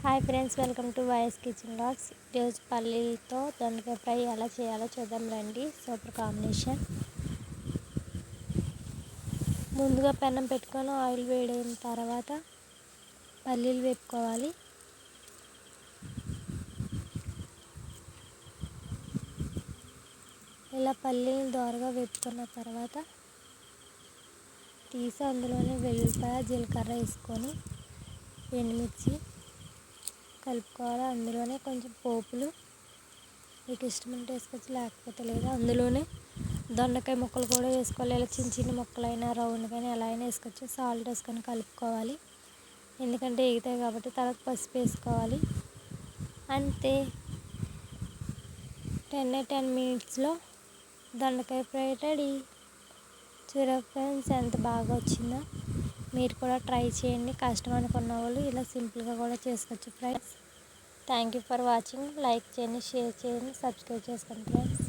Hi friends, welcome to YS kitchen blogs. ఈరోజు పల్లీలతో దొండకాయ ఫ్రై ఎలా చేయాలో చూద్దాం రండి. Super combination. ముందుగా పెనం పెట్టుకొని ఆయిల్ వేడైన తర్వాత పల్లీలు వేపుకోవాలి. ఇలా పల్లీలు దోరగా వేపుకున్న తర్వాత తీసి అందులోనే వెల్లుల్లిపాయ జీలకర్ర వేసుకొని ఎండుమిర్చి కలుపుకోవాలి. అందులోనే కొంచెం పోపులు మీకు ఇష్టమంటే వేసుకోవచ్చు, లేకపోతే లేదు. అందులోనే దొండకాయ ముక్కలు కూడా వేసుకోవాలి. ఇలా చిన్న చిన్న ముక్కలైనా రౌండ్గానే ఎలా అయినా వేసుకోవచ్చు. సాల్ట్ వేసుకొని కలుపుకోవాలి, ఎందుకంటే ఎగుతాయి కాబట్టి. తర్వాత పసుపు వేసుకోవాలి. అంతే, 10 మినిట్స్లో దొండకాయ ఫ్రై రెడీ. చూడండి ఫ్రెండ్స్, ఎంత బాగా వచ్చిందో. మీరు కూడా ట్రై చేయండి. కష్టం అనుకున్న వాళ్ళు ఇలా సింపుల్గా కూడా చేసుకోవచ్చు friends. Thank you for watching. Like చేయండి, షేర్ చేయండి, సబ్స్క్రైబ్ చేసుకోండి ఫ్రెండ్స్.